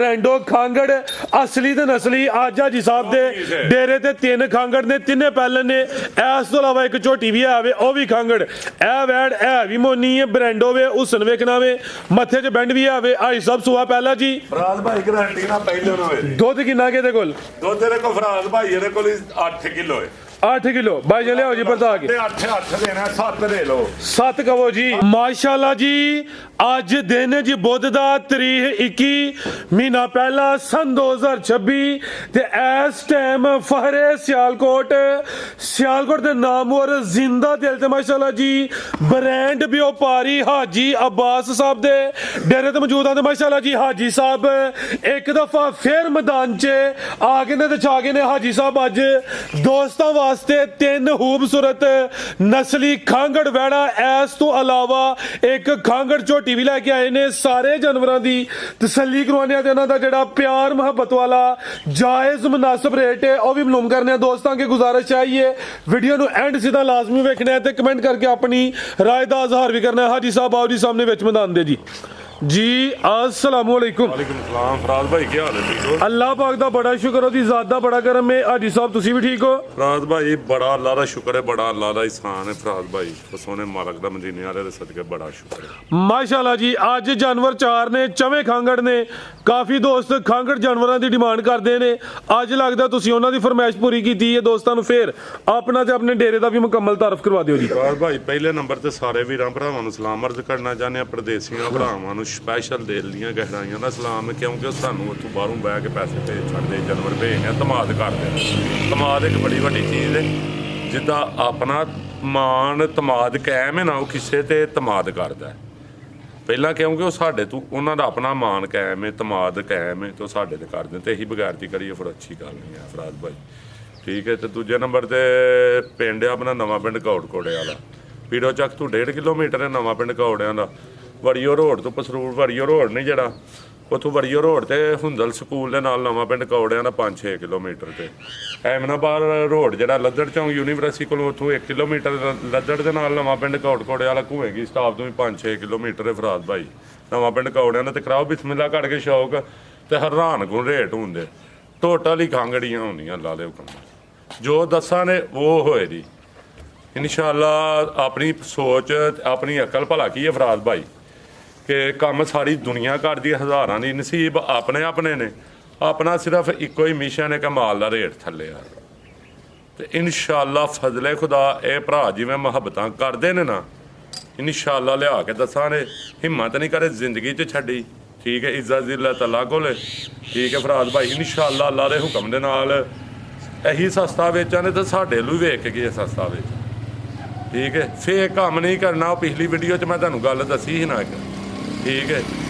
ਬਰੈਂਡੋ ਖਾਂਗੜ ਅਸਲੀ ਤੇ ਨਸਲੀ ਅੱਜ ਹਾਜੀ ਸਾਹਿਬ ਦੇ ਡੇਰੇ ਤੇ 3 ਖਾਂਗੜ ਨੇ, ਤਿੰਨੇ ਪਹਿਲਣ ਨੇ। ਇਸ ਤੋਂ ਇਲਾਵਾ ਇੱਕ ਝੋਟੀ ਵੀ ਆਵੇ ਉਹ ਵੀ ਖਾਂਗੜ। ਇਹ ਵੈੜ ਇਹ ਵੀ ਮੋਨੀ ਹੈ ਬਰੈਂਡੋ ਵੇ ਹੁਸਨ ਵੇਖਣਾ ਵੇ ਮੱਥੇ 'ਚ ਬੈਂਡ ਵੀ ਆਵੇ। ਹਾਜੀ ਸਾਹਿਬ ਸੁਆ ਪਹਿਲਾ ਜੀ ਫਰਾਜ਼ ਭਾਈ ਗਰੰਟੀ ਨਾ ਪਹਿਲੇ ਨੂੰ ਹੋਏ। ਦੁੱਧ ਕਿੰਨਾ ਕਿਹਦੇ ਕੋਲ? ਦੁੱਧ ਇਹਦੇ ਕੋਲ ਫਰਾਜ਼ ਭਾਈ ਇਹਦੇ ਕੋਲ 8 ਕਿਲੋ ਹੈ। 8 ਕਿਲੋ ਬਾਈ ਜੀ ਲਿਆਓ ਜੀ ਪਤਾ ਕੇ 8 ਦੇਣਾ 7 ਦੇ ਲਓ 7 ਕਹੋ ਜੀ। ਮਾਸ਼ਾਅੱਲਾ ਜੀ ਅੱਜ ਦਿਨ ਜੀ ਬੁੱਧ ਦਾ ਤਰੀਕ 21 ਮਹੀਨਾ ਪਹਿਲਾ ਸਨ 2026 ਤੇ ਇਸ ਟਾਈਮ ਫਹਰੇ ਸਿਆਲਕੋਟ ਦੇ ਨਾਮਵਰ ਜ਼ਿੰਦਾ ਦਿਲ ਤੇ ਮਾਸ਼ਾਅੱਲਾ ਜੀ ਬ੍ਰਾਂਡ ਵਪਾਰੀ ਹਾਜੀ ਅब्बास ਸਾਹਿਬ ਦੇ ਡੇਰੇ ਤੇ ਮੌਜੂਦ ਆ ਤੇ ਮਾਸ਼ਾਅੱਲਾ ਜੀ ਹਾਜੀ ਸਾਹਿਬ ਇੱਕ ਦਫਾ ਫੇਰ ਮੈਦਾਨ 'ਚ ਆ ਗਏ ਨੇ ਤੇ ਛਾ ਗਏ ਨੇ। ਹਾਜੀ ਸਾਹਿਬ ਅੱਜ ਦੋਸਤਾਂ ਵਾਸਤੇ 3 ਖੂਬਸੂਰਤ ਨਸਲੀ ਖਾਂਗੜ ਵੈੜਾ ਇਸ ਤੋਂ ਇਲਾਵਾ ਇੱਕ ਖਾਂਗੜ ਝੋਟੀ ਵੀ ਲੈ ਕੇ ਆਏ ਨੇ। ਸਾਰੇ ਜਾਨਵਰਾਂ ਦੀ ਤਸੱਲੀ ਕਰਵਾਉਣੇ ਆ ਤੇ ਉਹਨਾਂ ਦਾ ਜਿਹੜਾ ਪਿਆਰ ਮੁਹੱਬਤ ਵਾਲਾ ਜਾਇਜ਼ ਮੁਨਾਸਬ ਰੇਟ ਹੈ ਉਹ ਵੀ ਮਾਲੂਮ ਕਰਨੇ ਆ। ਦੋਸਤਾਂ की गुजारिश चाहिए वीडियो ਨੂੰ ਐਂਡ ਸਿੱਧਾ ਲਾਜ਼ਮੀ ਵੇਖਣਾ ਹੈ ਤੇ ਕਮੈਂਟ ਕਰਕੇ ਆਪਣੀ ਰਾਏ ਦਾ ਇਜ਼ਹਾਰ ਵੀ ਕਰਨਾ ਹੈ। ਹਾਜੀ ਸਾਹਿਬ ਆਓ ਜੀ ਸਾਹਮਣੇ ਵਿੱਚ ਮੈਦਾਨ ਦੇ जी अस्सलाम वालेकुम। वालेकुम सलाम फराज भाई क्या हाल है? ठीक हो? अल्लाह पाक दा बड़ा शुक्र ओदी ज़ात दा बड़ा करम है। हाजी साहब तुसी भी ठीक हो? फराज भाई बड़ा अल्लाह दा शुक्र है, बड़ा अल्लाह दा एहसान है फराज भाई, सोने मालक दा मदीने वाले दे सदके बड़ा शुक्र है माशाल्लाह जी। अज जानवर 4 ने चवें खांगड़ ने। काफ़ी दोस्त खांगड़ जानवरों की डिमांड करते हैं। अज लगता तुसी उन्हां दी फरमाइश पूरी की है। दोस्तों नूं फिर अपना ते अपने डेरे का भी मुकम्मल तारफ करवा दिओ जी। फराज भाई पहले नंबर ते सारे वीरां भरावां नूं सलाम अर्ज करना चाहते हैं, परदेसियां भरावां नूं स्पैशल दिल ਦੀਆਂ ਗਹਿਰਾਈਆਂ ਦਾ ਸਲਾਮ ਹੈ ਕਿਉਂਕਿ ਉਹ ਸਾਨੂੰ ਉੱਥੋਂ ਬਾਹਰੋਂ ਬਹਿ ਕੇ ਪੈਸੇ ਭੇਜ ਛੱਡਦੇ, ਜਾਨਵਰ ਭੇਜਦੇ ਆ, ਧਮਾਦ ਕਰਦੇ ਆ। ਧਮਾਦ ਇੱਕ ਬੜੀ ਵੱਡੀ ਚੀਜ਼ ਹੈ, ਜਿੱਦਾਂ ਆਪਣਾ ਮਾਣ ਧਮਾਦ ਕਾਇਮ ਹੈ ਨਾ ਉਹ ਕਿਸੇ ਤੇ ਧਮਾਦ ਕਰਦਾ ਹੈ ਪਹਿਲਾਂ ਕਿਉਂਕਿ ਉਹ ਸਾਡੇ ਤੋਂ ਉਹਨਾਂ ਦਾ ਆਪਣਾ ਮਾਣ ਕਾਇਮ ਹੈ, ਧਮਾਦ ਕਾਇਮ ਹੈ ਤੇ ਉਹ ਸਾਡੇ ਤੇ ਕਰਦੇ ਤੇ ਇਹੀ ਬਗੈਰਤੀ ਕਰੀਏ ਫਿਰ ਅੱਛੀ ਗੱਲ ਨਹੀਂ ਹੈ ਫਰਾਜ਼ ਭਾਈ। ਠੀਕ ਹੈ। ਤੇ ਦੂਜੇ ਨੰਬਰ ਤੇ ਪਿੰਡ ਆਪਣਾ ਨਵਾਂ ਪਿੰਡ ਕੌੜਕੋੜੇ ਵਾਲਾ, ਪੀੜੋ ਚੱਕ ਤੋਂ 1.5 ਕਿਲੋਮੀਟਰ ਹੈ ਨਵਾਂ ਪਿੰਡ ਕੌੜਿਆਂ ਦਾ। ਵੜੀਓ ਰੋਡ ਤੋਂ ਪਸਰੂਰ ਵੜੀਓ ਰੋਡ ਨਹੀਂ ਜਿਹੜਾ ਉੱਥੋਂ ਵੜੀਓ ਰੋਡ ਤੇ ਹੁੰਦਲ ਸਕੂਲ ਦੇ ਨਾਲ ਨਵਾਂ ਪਿੰਡ ਕੌੜਿਆਂ ਦਾ 5-6 ਕਿਲੋਮੀਟਰ ਤੇ ਐਮਨਾਬਾਦ ਰੋਡ ਜਿਹੜਾ ਲੱਦੜ ਚੌਂਕ ਯੂਨੀਵਰਸਿਟੀ ਕੋਲੋਂ ਉੱਥੋਂ 1 ਕਿਲੋਮੀਟਰ ਲੱਦੜ ਦੇ ਨਾਲ ਨਵਾਂ ਪਿੰਡ ਕੌੜਕੋੜੇ ਵਾਲਾ ਘੂਏਗੀ ਸਟਾਪ ਤੋਂ ਵੀ 5-6 ਕਿਲੋਮੀਟਰ ਹੈ ਫਰਾਜ਼ ਭਾਈ। ਨਵਾਂ ਪਿੰਡ ਕੌੜਿਆਂ ਦਾ ਤੇ ਕਰਾਓ ਬਿਸਮਿਲ੍ਲਾ ਕੱਢ ਕੇ ਸ਼ੌਕ ਤੇ ਹੈਰਾਨ ਗੁਣ ਰੇਟ ਹੁੰਦੇ ਟੋਟਲ ਹੀ ਖਾਂਗੜੀਆਂ ਹੁੰਦੀਆਂ ਅੱਲਾ ਦੇ ਹੁਕਮ ਜੋ ਦੱਸਾਂ ਨੇ ਉਹ ਹੋਏ ਦੀ ਇਨਸ਼ਾਅੱਲਾ। ਆਪਣੀ ਸੋਚ ਆਪਣੀ ਅਕਲ ਭਲਾ ਕੀ ਹੈ ਫਰਾਜ਼ ਭਾਈ ਕਿ ਕੰਮ ਸਾਰੀ ਦੁਨੀਆ ਕਰਦੀ ਹੈ, ਹਜ਼ਾਰਾਂ ਦੀ ਨਸੀਬ ਆਪਣੇ ਆਪਣੇ ਨੇ, ਆਪਣਾ ਸਿਰਫ ਇੱਕੋ ਹੀ ਮਿਸ਼ਨ ਹੈ ਕਿ ਮਾਲ ਦਾ ਰੇਟ ਥੱਲੇ ਆ ਤੇ ਇਨਸ਼ਾਅੱਲਾ ਫਜ਼ਲੇ ਖੁਦਾ ਇਹ ਭਰਾ ਜਿਵੇਂ ਮੁਹੱਬਤਾਂ ਕਰਦੇ ਨੇ ਨਾ ਇਨਸ਼ਾਅੱਲਾ ਲਿਆ ਕੇ ਦੱਸਾਂ ਨੇ ਹਿੰਮਤ ਨਹੀਂ ਕਰੇ ਜ਼ਿੰਦਗੀ 'ਚ ਛੱਡੀ। ਠੀਕ ਹੈ। ਇੱਜ਼ਤ ਜ਼ਿਲਤ ਅੱਲਾ ਕੋਲ। ਠੀਕ ਹੈ ਫਰਾਜ਼ ਭਾਈ। ਇਨਸ਼ਾਅੱਲਾ ਅੱਲਾ ਦੇ ਹੁਕਮ ਦੇ ਨਾਲ ਇਹੀ ਸਸਤਾ ਵੇਚਾਂ ਨੇ ਤਾਂ ਸਾਡੇ ਨੂੰ ਵੇਖ ਕੇ ਸਸਤਾ ਵੇਚ। ਠੀਕ ਹੈ। ਫੇਰ ਕੰਮ ਨਹੀਂ ਕਰਨਾ। ਉਹ ਪਿਛਲੀ ਵੀਡੀਓ 'ਚ ਮੈਂ ਤੁਹਾਨੂੰ ਗੱਲ ਦੱਸੀ ਸੀ ਨਾ ਇੱਕ। ਠੀਕ ਹੈ।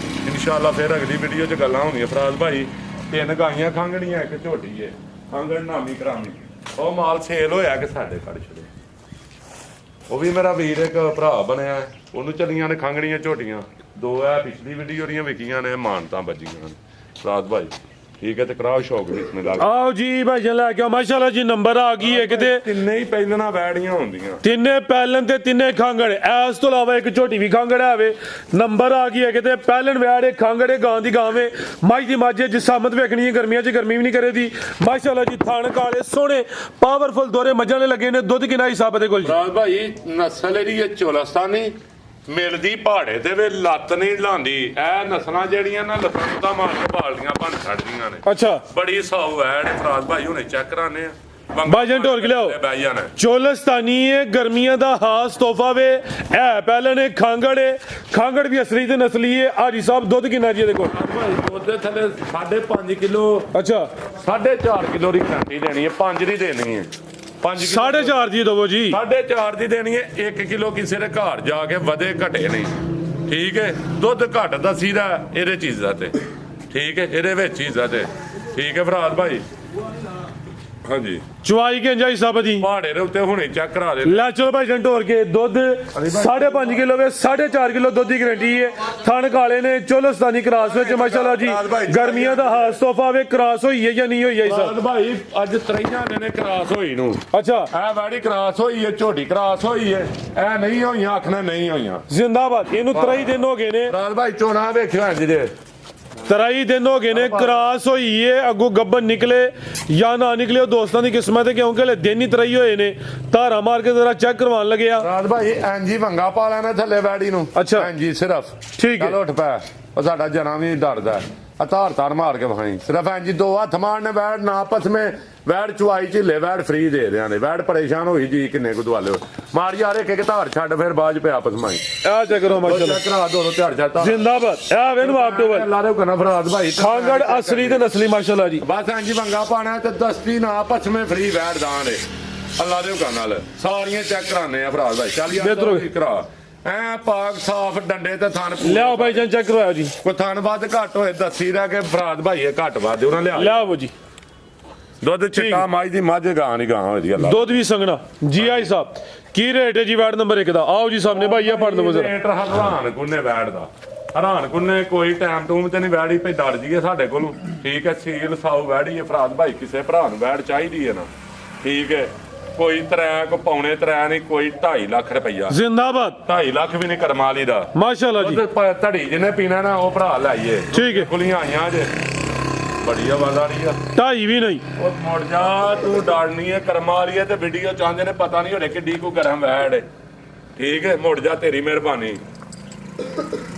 ਇਨਸ਼ਾਅੱਲਾ ਫਿਰ ਅਗਲੀ ਵੀਡੀਓ 'ਚ ਗੱਲਾਂ ਹੋਣੀਆਂ ਫਰਾਜ਼ ਭਾਈ। 3 ਗਾਈਆਂ ਖਾਂਗਣੀਆਂ ਇੱਕ ਝੋਟੀ ਹੈ ਖਾਂਗਣ ਨਾਮੀ ਕਰਾਮੀ। ਉਹ ਮਾਲ ਸੇਲ ਹੋਇਆ ਕਿ ਸਾਡੇ ਕੱਢ ਛੜੇ ਉਹ ਵੀ ਮੇਰਾ ਵੀਰ ਇੱਕ ਭਰਾ ਬਣਿਆ ਉਹਨੂੰ ਚੱਲੀਆਂ ਨੇ ਖਾਂਗਣੀਆਂ ਝੋਟੀਆਂ 2 ਹੈ ਪਿਛਲੀ ਵੀਡੀਓ ਦੀਆਂ ਵਿਕੀਆਂ ਨੇ ਮਾਨਤਾਂ ਵੱਜੀਆਂ ਨੇ ਫਰਾਜ਼ ਭਾਈ। ਠੀਕ ਹੈ। ਤੇ ਕਰਾਓ ਸ਼ੌਕ ਬਿਸਮਿਲ੍ਲਾ ਆਓ ਜੀ ਭਾਈ ਜੀ ਲੈ ਕੇ ਆਓ। ਮਾਸ਼ਾਅੱਲਾ ਜੀ ਨੰਬਰ ਆ ਗਈ ਇੱਕ ਤੇ ਤਿੰਨੇ ਹੀ ਪਹਿਲਣਾ ਵੈੜੀਆਂ ਹੁੰਦੀਆਂ, ਤਿੰਨੇ ਪਹਿਲਣ ਤੇ ਤਿੰਨੇ ਖਾਂਗੜ। ਇਸ ਤੋਂ ਇਲਾਵਾ ਇੱਕ ਝੋਟੀ ਵੀ ਖਾਂਗੜ ਆਵੇ। ਨੰਬਰ ਆ ਗਈ ਹੈ ਕਿਤੇ ਪਹਿਲਣ ਵੈੜ ਖਾਂਗੜੇ ਗਾਂ ਦੀ ਗਾਵੇਂ ਮੱਝ ਦੀ ਮੱਝ ਜਿਸਾਮਤ ਵੇਖਣੀ ਹੈ। ਗਰਮੀਆਂ 'ਚ ਗਰਮੀ ਵੀ ਨਹੀਂ ਕਰੇਦੀ। ਮਾਸ਼ਾਅੱਲਾ ਜੀ ਥਣ ਕਾਲੇ ਸੋਹਣੇ ਪਾਵਰਫੁਲ ਦੋਰੇ ਮੱਝਾਂ ਨੇ ਲੱਗੇ ਨੇ। ਦੁੱਧ ਕਿੰਨਾ ਹਿਸਾਬ ਦੇ ਕੋਲ ਫਰਾਜ਼ ਭਾਈ? ਨਸਲ ਇਹਦੀ ਹੈ ਚੋਲਸਤਾਨੀ, ਮਿਲਦੀ ਪਹਾੜੇ ਤੇ ਵੇ ਲੱਤ ਨਹੀਂ ਲਾਉਂਦੀ। ਇਹ ਨਸਲਾਂ ਜਿਹੜੀਆਂ ਨਾ ਲੱਤਾਂ ਤਾਂ ਮਾਰ ਕੇ ਪਾਲਦੀਆਂ ਭੰਨ ਛੱਡਦੀਆਂ ਨੇ। ਅੱਛਾ ਬੜੀ ਸਾਊ ਐਡ ਫਰਾਜ਼ ਭਾਈ ਹੁਣੇ ਚੈੱਕ ਕਰਾਨੇ ਆ ਬਾਜਨ ਢੋਲ ਕੇ ਲਿਆਓ। ਚੋਲਸਤਾਨੀ ਹੈ ਗਰਮੀਆਂ ਦਾ ਖਾਸ ਤੋਹਫਾ ਵੇ। ਇਹ ਪਹਿਲਾਂ ਨੇ ਖਾਂਗੜ ਹੈ। ਖਾਂਗੜ ਵੀ ਅਸਲੀ ਤੇ ਨਸਲੀ ਹੈ। ਹਾਜੀ ਸਾਹਿਬ ਦੁੱਧ ਕਿੰਨਾ ਜੀ ਇਹਦੇ ਕੋਲ? ਦੁੱਧ ਦੇ ਥੱਲੇ 5.5 ਕਿਲੋ। ਅੱਛਾ 4.5 ਕਿਲੋ ਦੀ ਗਰੰਟੀ ਦੇਣੀ ਹੈ, 5 ਦੀ ਦੇਣੀ ਹੈ। 4.5 ਦੀ ਦਵੋ ਜੀ। 4.5 ਦੀ ਦੇਣੀ ਹੈ। 1 ਕਿਲੋ ਕਿਸੇ ਦੇ ਘਰ ਜਾ ਕੇ ਵਧੇ ਘਟੇ ਨਹੀਂ। ਠੀਕ ਹੈ। ਦੁੱਧ ਘੱਟ ਦਸੀਦਾ ਇਹਦੇ ਚੀਜ਼ਾਂ ਤੇ। ਠੀਕ ਹੈ। ਇਹਦੇ ਵਿੱਚ ਚੀਜ਼ਾਂ ਤੇ। ਠੀਕ ਹੈ ਫਰਾਜ਼ ਭਾਈ। ਹਾਂਜੀ ਚੁਆਈ ਕੇ ਜਾਈ ਸਭ ਦੀ ਪਹਾੜੇ ਦੇ ਉੱਤੇ ਹੁਣੇ ਚੈੱਕ ਕਰਾ ਦੇ। ਲੈ ਚਲੋ ਭਾਈ ਢੋਰ ਕੇ ਦੁੱਧ 5.5 ਕਿਲੋ ਵੇ 4.5 ਕਿਲੋ ਦੁੱਧ ਦੀ ਗਰੰਟੀ ਹੈ। ਥਣ ਕਾਲੇ ਨੇ ਚੋਲਸਤਾਨੀ ਕਰਾਸ ਵਿੱਚ ਮਾਸ਼ਾਅੱਲਾ ਜੀ ਗਰਮੀਆਂ ਦਾ ਖਾਸ ਤੋਹਫਾ ਵੇ। ਕਰਾਸ ਹੋਈ ਹੈ ਜਾਂ ਨਹੀਂ ਹੋਈ ਹੈ ਫਰਾਜ਼ ਭਾਈ? ਅੱਜ 3 ਨੇ ਕਰਾਸ ਹੋਈ ਨੂੰ। ਅੱਛਾ ਇਹ ਵਾੜੀ ਕਰਾਸ ਹੋਈ ਹੈ, ਝੋਟੀ ਕਰਾਸ ਹੋਈ ਹੈ। ਇਹ ਨਹੀਂ ਹੋਈਆਂ ਆਖਣਾ ਨਹੀਂ ਹੋਈਆਂ। ਜ਼ਿੰਦਾਬਾਦ। ਇਹਨੂੰ 3 ਦਿਨ ਹੋ ਗਏ ਨੇ ਫਰਾਜ਼ ਭਾਈ। ਚੋਣਾ ਵੇਖਿਓ ਇੰਜ ਜੇ 23 ਦਿਨ ਹੋ ਗਏ ਨੇ ਕ੍ਰਾਸ ਹੋਈ ਏ ਅੱਗੋਂ ਗੱਬਨ ਨਿਕਲੇ ਜਾਂ ਨਾ ਨਿਕਲੇ ਉਹ ਦੋਸਤਾਂ ਦੀ ਕਿਸਮਤ ਹੈ ਕਿਉਂਕਿ ਹਲੇ ਦਿਨ ਹੀ 23 ਹੋਏ ਨੇ ਧਾਰਾ ਮਾਰ ਕੇ ਜ਼ਰਾ ਚੈੱਕ ਕਰਵਾਉਣ ਲੱਗਿਆ ਰਾਜ ਭਾਈ ਐਂਜੀ ਵੰਗਾ ਪਾ ਲੈਣਾ ਥੱਲੇ ਵੈੜੀ ਨੂੰ ਅੱਛਾ। ਐਂਜੀ ਸਿਰਫ ਠੀਕ ਹੈ। ਚੱਲ ਉੱਠ ਪੈ ਉਹ ਸਾਡਾ ਜਨਾ ਵੀ ਡਰਦਾ ਧਾਰ ਤਾਰ ਮਾਰ ਕੇ ਵਿਖਾਈ ਸਿਰਫ ਐਂਜੀ ਦੋ ਹੱਥ ਮਾਰਨੇ ਵੈੜ ਨਾ ਆਪਸ ਮੇ ਵੈੜ ਚੁਆਈ ਝਿੱਲੇ ਵੈੜ ਫ੍ਰੀ ਦੇ ਦਿਆਂ ਨੇ ਵੈੜ ਪਰੇਸ਼ਾਨ ਹੋਈ ਜੀ ਕਿੰਨੇ ਕੁ ਦਵਾਲੇ ਮਾਰ ਯਾਰ ਇੱਕ ਧਾਰ ਛੱਡ ਫਿਰ ਬਾਜ ਪਿਆ ਆਪਸ ਮਾਈ ਆ ਚੈੱਕ ਕਰੋ ਮਾਸ਼ਾਅੱਲਾ ਕਰਾ ਦੋ ਧਾਰ ਛੱਡ ਜ਼ਿੰਦਾਬਾਦ ਆ ਵੇ ਨਵਾਬ ਟੋਵਲ ਅੱਲਾ ਦੇ ਕਨਾ ਫਰਾਦ ਭਾਈ ਖਾਂਗੜ ਅਸਲੀ ਤੇ ਨਸਲੀ ਮਾਸ਼ਾਅੱਲਾ ਜੀ ਬਸ ਐਂਜੀ ਵੰਗਾ ਪਾਣਾ ਤੇ ਦਸਤੀ ਨਾ ਆਪਸ ਮੇ ਫ੍ਰੀ ਵੈੜ ਦਾਣ ਏ ਅੱਲਾ ਦੇ ਹੁਕਮ ਨਾਲ ਸਾਰੀਆਂ ਚੈੱਕ ਕਰਾਣੇ ਆ ਫਰਾਦ ਭਾਈ ਚੱਲ ਯਾਰ ਬਿਹਤਰ ਕਰਾ ਐ ਪਾਕ ਸਾਫ ਡੰਡੇ ਤੇ ਥਣ ਲਿਆਓ ਭਾਈ ਜਾਨ ਚੈੱਕ ਕਰਵਾਓ ਜੀ ਕੋਈ ਥਣ ਵੱਧ ਘੱਟ ਹੋਏ ਦੱਸੀ ਦਾ ਕਿ ਫਰਾਦ ਭਾਈ ਇਹ ਘੱਟ ਵੱਧ ਉਹਨਾਂ ਲਿਆ ਲਿਆਓ ਜੀ ਦੁੱਧ ਚਿੱਟਾ ਮਾਈ ਦੀ ਮੱਝ ਗਾਂ ਨਹੀਂ ਗਾਂ ਹੋਈ ਅੱਲਾ ਦੁੱਧ ਵੀ ਸੰਗਣਾ ਜੀ ਆਈ ਸਾਹਿਬ ਕੀ ਰੇਟ ਹੈ ਜੀ ਵਾਰਡ ਨੰਬਰ 1 ਦਾ ਆਓ ਜੀ ਸਾਹਮਣੇ ਭਾਈ ਆ ਫੜ ਦਵੋ ਜ਼ਰਾ ਰੇਟ ਹੈਰਾਨ ਕੁੰਨੇ ਵੈੜ ਦਾ ਹੈਰਾਨ ਕੁੰਨੇ ਕੋਈ ਟਾਈਮ ਟੂਮ ਤੇ ਨਹੀਂ ਵੈੜੀ ਪਈ ਡਰ ਜੀਏ ਸਾਡੇ ਕੋਲੋਂ ਠੀਕ ਹੈ ਸੀਲ ਸਾਊ ਵੈੜੀ ਹੈ ਫਰਾਦ ਭਾਈ ਕਿਸੇ ਭਰਾ ਨੂੰ ਵੈੜ ਚਾਹੀਦੀ ਹੈ ਨਾ ਠੀਕ ਹੈ ਕੋਈ ਤਰੈ ਕੋ ਪੌਣੇ ਤਰੈ ਨਹੀਂ ਕੋਈ 2.5 ਲੱਖ ਰੁਪਈਆ ਜ਼ਿੰਦਾਬਾਦ 2.5 ਲੱਖ ਵੀ ਨਹੀਂ ਕਰਮਾ ਲਈ ਦਾ ਮਾਸ਼ਾਅੱਲਾ ਜੀ ਧੜੀ ਜਿਹਨੇ ਪੀਣਾ ਨਾ ਉਹ ਭਰਾ ਲਾਈਏ ਠੀਕ ਹੈ। ਕੁਲੀਆਂ ਆਈਆਂ ਜੇ ਬੜੀ ਆਵਾਜ਼ ਆ ਰਹੀ ਆ 2.5 ਵੀ ਨਹੀਂ ਉਹ ਮੁੜ ਜਾ ਤੂੰ ਡਰਨੀ ਹੈ ਕਰਮਾ ਵਾਲੀ ਹੈ ਤੇ ਵੀਡੀਓ ਚਾਹੁੰਦੇ ਨੇ ਪਤਾ ਨਹੀਂ ਹੋਣੇ ਕਿੱਡੀ ਕੋ ਗਰਮ ਵੈੜ ਹੈ ਠੀਕ ਹੈ ਮੁੜ ਜਾ ਤੇਰੀ ਮਿਹਰਬਾਨੀ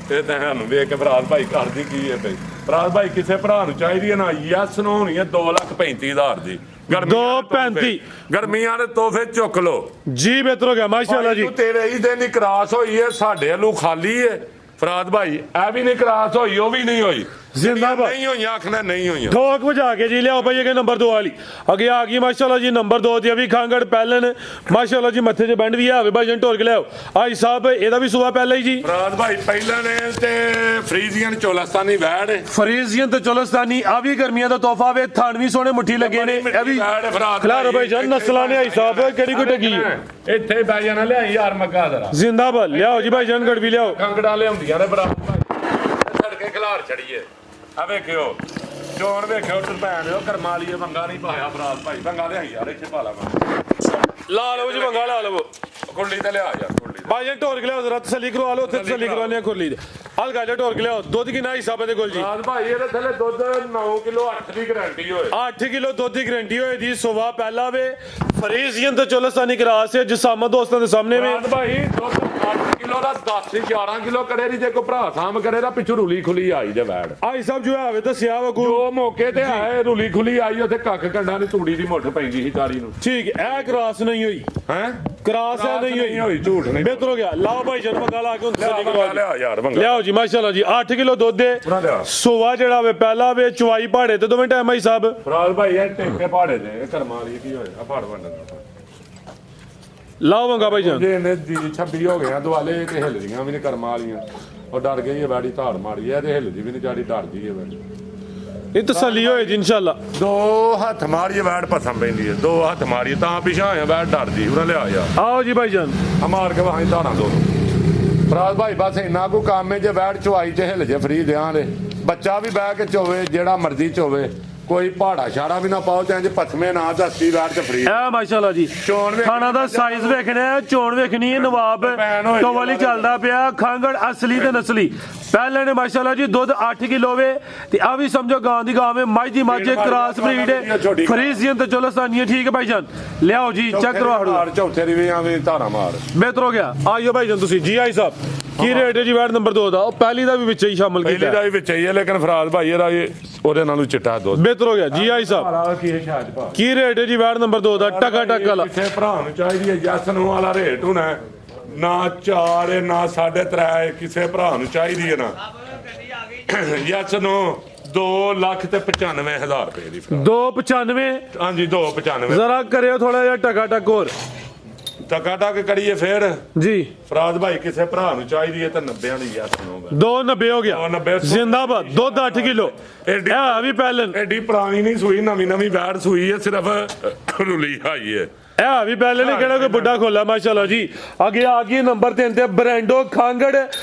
ਤੇ ਤੁਹਾਨੂੰ ਵੇਖ ਕੇ ਫਰਾਦ ਭਾਈ ਕਰਦੀ ਕੀ ਹੈ ਬਈ ਫਰਾਦ ਭਾਈ ਕਿਸੇ ਭਰਾ ਨੂੰ ਚਾਹੀਦੀ ਹੈ ਨਾ ਯੈਸ ਨੋ ਹੋਣੀ ਹੈ 2,35,000 ਦੀ 2.35 ਗਰਮੀਆਂ ਦੇ ਤੋਹਫੇ ਚੁੱਕ ਲੋ ਜੀ ਬਿਹਤਰ ਹੋ ਗਿਆ ਮਾਸ਼ਾਅੱਲਾ ਜੀ ਤੇਰੇ ਹੀ ਦਿਨ ਹੀ ਕਰਾਸ ਹੋਈ ਹੈ ਸਾਡੇ ਵੱਲੋਂ ਖਾਲੀ ਹੈ ਫਰਾਦ ਭਾਈ ਇਹ ਵੀ ਨਹੀਂ ਕਰਾਸ ਹੋਈ ਉਹ ਵੀ ਨਹੀਂ ਹੋਈ ਜ਼ਿੰਦਾਬਾਦ ਨਹੀਂ ਹੋਈਆਂ ਆਖਣਾ ਨਹੀਂ ਹੋਈਆਂ ਠੋਕ ਵਜਾ ਕੇ ਜੀ ਲਿਆਓ ਭਾਈ ਇਹ ਨੰਬਰ 2 ਵਾਲੀ ਅੱਗੇ ਆ ਗਈ ਮਾਸ਼ਾਅੱਲਾ ਜੀ ਨੰਬਰ 2 ਦੀ ਵੀ ਖਾਂਗੜ ਪਹਿਲਨ ਮਾਸ਼ਾਅੱਲਾ ਜੀ ਮੱਥੇ 'ਚ ਬੈਂਡ ਵੀ ਆਵੇ ਭਾਈ ਜਨ ਢੋਲ ਕੇ ਲਿਆਓ ਆਈ ਸਾਹਿਬ ਇਹਦਾ ਵੀ ਸੁਬਾ ਪਹਿਲਾਂ ਹੀ ਜੀ ਫਰਾਦ ਭਾਈ ਪਹਿਲਾਂ ਨੇ ਤੇ ਫਰੀਜ਼ੀਅਨ ਚੋਲਸਤਾਨੀ ਵੈੜ ਫਰੀਜ਼ੀਅਨ ਤੇ ਚੋਲਸਤਾਨੀ ਆ ਵੀ ਗਰਮੀਆਂ ਦਾ ਤੋਹਫਾ ਵੇ ਥਣ ਵੀ ਸੋਹਣੇ ਮੁੱਠੀ ਲੱਗੇ ਨੇ ਇਹ ਵੀ ਖਿਲਾਰੋ ਭਾਈ ਜਨ ਨਸਲਾਂ ਨੇ ਆਈ ਸਾਹਿਬ ਕਿਹੜੀ ਕੋਈ ਟੱਗੀ ਇੱਥੇ ਬੈ ਜਾਣਾ ਲਿਆਈ ਯਾਰ ਮੱਗਾ ਜ਼ਰਾ ਜ਼ਿੰਦਾਬਾਦ ਲਿਆਓ ਜੀ ਭਾਈ ਜਨ ਗੜ ਵੀ ਲਿਆਓ ਕੰਗੜਾ ਲਿਆਉਂਦੀਆਂ ਨੇ ਬਰਾਬਰ ਭਾਈ ਸੜਕੇ ਖਿਲਾਰ ਛੜੀਏ ਆ ਵੇਖਿਓ ਚੋਣ ਵੇਖਿਓ ਤੇ ਭੈਣ ਉਹ ਕਰਮਾ ਵਾਲੀ ਵੰਗਾ ਨਹੀਂ ਪਾਇਆ ਫਰਾਦ ਭਾਈ ਵੰਗਾ ਲਿਆਈ ਯਾਰ ਇੱਥੇ ਪਾ ਲਾ ਲਾ ਲਓ ਜੀ ਵੰਗਾ ਲਾ ਲਓ ਕੁੰਡੀ ਤੇ ਲਿਆ ਯਾਰ ਕੁੰਡੀ ਭਾਈ ਜਨ ਢੋਲ ਕੇ ਲਿਆਓ ਜ਼ਰਾ ਤਸੱਲੀ ਕਰਵਾ ਲਓ ਉੱਥੇ ਤਸੱਲੀ ਕਰਵਾਉਣੀ ਆ ਖੁਰਲੀ ਦੇ ਹਲਕਾ ਜਿਹਾ ਢੋਲ ਕੇ ਲਿਆਓ ਦੁੱਧ ਕਿੰਨਾ ਹਿਸਾਬ ਹੈ ਦੇ ਕੋਲ ਜੀ ਫਰਾਦ ਭਾਈ ਇਹਦੇ ਥੱਲੇ ਦੁੱਧ 9 ਕਿਲੋ 8 ਦੀ ਗਾਰੰਟੀ ਹੋਏ 8 ਕਿਲੋ ਦੁੱਧ ਦੀ ਗਰੰਟੀ ਹੋਏ ਦੀ ਸੁਬਾ ਪਹਿਲਾ ਵੇ ਫਰੀਜ਼ੀਅਨ ਤੇ ਚੋਲਸਤਾਨੀ ਕਰਾਸ ਹੈ ਜਸਾਮਾ ਦੋਸਤਾਂ ਦੇ ਸਾਹਮਣੇ ਵੇ ਫਰਾਦ ਭਾਈ ਦੁੱਧ 8 ਕਿਲੋ ਦਾ 10 11 ਕਿਲੋ ਕੜੇ ਦੀ ਜੇ ਕੋ ਭਰਾ ਸਾਮ ਕਰੇ ਦਾ ਪਿੱਛੋਂ ਰੂਲੀ ਖੁਲੀ ਆਈ ਜੇ ਵੈੜ ਆਈ ਸਾਹਿਬ ਜੋ ਆਵੇ ਦੱਸਿਆ ਵਾ ਕੋ ਜੋ ਮੌਕੇ ਤੇ ਆਏ ਰੂਲੀ ਖੁਲੀ ਆਈ ਉੱਥੇ ਕੱਖ ਕੰਡਾ ਦੀ ਤੂੜੀ ਦੀ ਮੁੱਠ ਪੈਂਦੀ ਸੀ ਤਾਰੀ ਨੂੰ ਠੀਕ ਇਹ ਕਰਾਸ ਨਹੀਂ ਹੋਈ ਹੈ ਕਰਾਸ ਹੈ ਨਹੀਂ ਹੋਈ ਝੂਠ ਨਹੀਂ ਬਿਹਤਰ ਹੋ ਗਿਆ ਲਾਓ ਭਾਈ ਜਨ ਮਗਾ ਲਾ ਕੇ ਤਸੱਲੀ ਕਰਵਾ ਲਿਆ ਯਾਰ ਵੰਗਾ ਲਿਆਓ ਜੀ ਮਾਸ਼ਾਅੱਲਾ ਜੀ 8 ਕਿਲੋ ਦੁੱਧ ਦੇ ਉਹਨਾਂ ਲਿਆ ਸੁਬਾ ਜਿਹੜਾ ਵੇ ਪਹਿਲਾ ਵੇ ਚੁਆਈ ਪਹਾੜੇ ਤੇ ਦੋਵੇਂ ਟਾਈਮ ਆਈ ਸਾਹਿਬ ਫਰਾਦ ਭਾਈ ਇਹ ਟੇਕੇ ਪਹਾੜੇ ਦੇ ਇਹ ਕਰਮਾ ਵਾਲੀ ਕੀ ਹੋਇਆ ਪਹਾੜ ਵੰਡਣ ਲਾਓ ਮੰਗਾ ਭਾਈ ਜਾਨ ਜੇ ਇਹਨੇ ਦੀ 26 ਹੋ ਗਿਆ ਦੁਆਲੇ ਤੇ ਹਿੱਲਦੀਆਂ ਵੀ ਨਹੀਂ ਕਰਮਾ ਵਾਲੀਆਂ ਉਹ ਡਰ ਗਈ ਹੈ ਵੈੜੀ ਧਾੜ ਮਾਰੀ ਹੈ ਤੇ ਹਿੱਲਦੀ ਵੀ ਨਹੀਂ ਜਾੜੀ ਡਰਦੀ ਹੈ ਵੈੜੀ ਇਹ ਤਸੱਲੀ ਹੋਏ ਜੀ ਇਨਸ਼ਾਅੱਲਾ ਦੋ ਹੱਥ ਮਾਰੀਏ ਵੈੜ ਪਸਮ ਪੈਂਦੀ ਹੈ ਦੋ ਹੱਥ ਮਾਰੀਏ ਤਾਂ ਪਿਛਾ ਆ ਵੈੜ ਡਰਦੀ ਉਹਨਾਂ ਲਿਆ ਯਾਰ ਆਓ ਜੀ ਭਾਈ ਜਾਨ ਆ ਮਾਰ ਕੇ ਵਾਹੀਂ ਧਾੜਾਂ ਦੋ ਫਰਾਦ ਭਾਈ ਬਸ ਇੰਨਾ ਕੋ ਕੰਮ ਹੈ ਜੇ ਵੈੜ ਚੁਆਈ ਚ ਹਿੱਲ ਜੇ ਫਰੀ ਦਿਆਂ ਦੇ ਬੱਚਾ ਵੀ ਬਹਿ ਕੇ ਚੋਵੇ ਜਿਹੜਾ ਮਰਜ਼ੀ ਚੋਵੇ ਕੋਈ ਪਹਾੜਾ ਛਾੜਾ ਵੀ ਨਾ ਪਾਓ ਚਾਹੇ ਪਸਮੇ ਨਾ ਦੱਸੀ ਵੈੜ ਚ ਫਰੀ ਇਹ ਮਾਸ਼ਾਅੱਲਾ ਜੀ ਚੋਣ ਵੇਖ ਖਾਣਾ ਦਾ ਸਾਈਜ਼ ਵੇਖਣਾ ਹੈ ਚੋਣ ਵੇਖਣੀ ਹੈ ਨਵਾਬ ਤੋਂ ਵਾਲੀ ਚੱਲਦਾ ਪਿਆ ਖਾਂਗੜ ਅਸਲੀ ਤੇ ਨਸਲੀ ਪਹਿਲੇ ਨੇ ਮਾਸ਼ਾਅੱਲਾ ਜੀ ਦੁੱਧ 8 ਕਿਲੋ ਵੇ ਤੇ ਆ ਵੀ ਸਮਝੋ ਗਾਂ ਦੀ ਗਾਂ ਵੇ ਮੱਝ ਦੀ ਮੱਝ ਕ੍ਰਾਸ ਬਰੀਡ ਫਰੀਜ਼ੀਅਨ ਤੇ ਚੋਲਸਤਾਨੀ ਠੀਕ ਹੈ ਭਾਈ ਜਾਨ ਲਿਆਓ ਜੀ ਚੈੱਕ ਕਰਵਾਓ ਚੌਥੇ ਦੀ ਵੀ ਆਵੇਂ ਧਾਰਾ ਮਾਰ ਬਿਹਤਰ ਹੋ ਗਿਆ ਆਇਓ ਭਾਈ ਜਾਨ ਤੁਸੀਂ ਜੀ ਆਈ ਸਾਹਿਬ ਕੀ ਰੇਟ ਹੈ ਜੀ ਵਾਰਡ ਨੰਬਰ 2 ਦਾ ਉਹ ਪਹਿਲੀ ਦਾ ਵੀ ਵਿੱਚ ਹੀ ਸ਼ਾਮਲ ਪਹਿਲੀ ਕੀਤਾ ਦਾ ਵੀ ਵਿੱਚ ਹੀ ਹੈ ਲੇਕਿਨ ਫਰਾਦ ਭਾਈ ਇਹਦਾ ਉਹਦੇ ਨਾਲੋਂ ਚਿੱਟਾ ਦੁੱਧ ਬਿਹਤਰ ਹੋ ਗਿਆ ਜੀ ਆਈ ਸਾਹਿਬ ਭਾਰਾ ਕੀ ਹੈ ਸ਼ਾਇਦ ਭਾ ਕੀ ਰੇਟ ਹੈ ਜੀ ਵਾਰਡ ਨੰਬਰ 2 ਦਾ ਟਕਾ ਟਕ ਵਾਲਾ ਕਿਸੇ ਭਰਾ ਨੂੰ ਚਾਹੀਦੀ ਹੈ ਜੱਸ ਨੂੰ ਵਾਲਾ ਰੇਟ ਹੋਣਾ ਨਾ 4 ਨਾ 3.5 ਕਿਸੇ ਭਰਾ ਨੂੰ ਚਾਹੀਦੀ ਹੈ ਨਾ ਜੱਸ ਨੂੰ 2,95,000 ਰੁਪਏ ਦੀ ਫਰਾਦ 295 ਹਾਂਜੀ 295 ਜ਼ਰਾ ਕਰਿਓ ਥੋੜਾ ਜਿਹਾ ਟਕਾ ਟਕ ਹੋਰ ਟਕਾ ਟਕ ਕਰੀਏ ਫੇਰ ਜੀ ਫਰਾਦ ਭਾਈ ਕਿਸੇ ਭਰਾ ਨੂੰ ਚਾਹੀਦੀ ਹੈ ਤਾਂ 90 ਦੀ ਜੱਸ ਨੂੰ 290 ਹੋ ਗਿਆ 290 ਜ਼ਿੰਦਾਬਾਦ ਦੁੱਧ 8 ਕਿਲੋ ਐਡੀ ਇਹ ਵੀ ਪਹਿਲਨ ਐਡੀ ਪੁਰਾਣੀ ਨਹੀਂ ਸੂਈ ਨਵੀਂ ਨਵੀਂ ਵੈੜ ਸੂਈ ਹੈ ਸਿਰਫ ਰੁਲੀ ਆਈ ਹੈ ਇਹ ਵੀ ਪਹਿਲੇ ਨੇ ਕਿਹੜਾ ਕੋਈ ਬੁੱਢਾ ਖੋਲਾ ਮਾਸ਼ਾਅੱਲਾ ਜੀ। ਅੱਗੇ ਆ ਗਈ ਨੰਬਰ 3 ਤੇ ਬਰੈਂਡੋ ਖਾਂਗੜ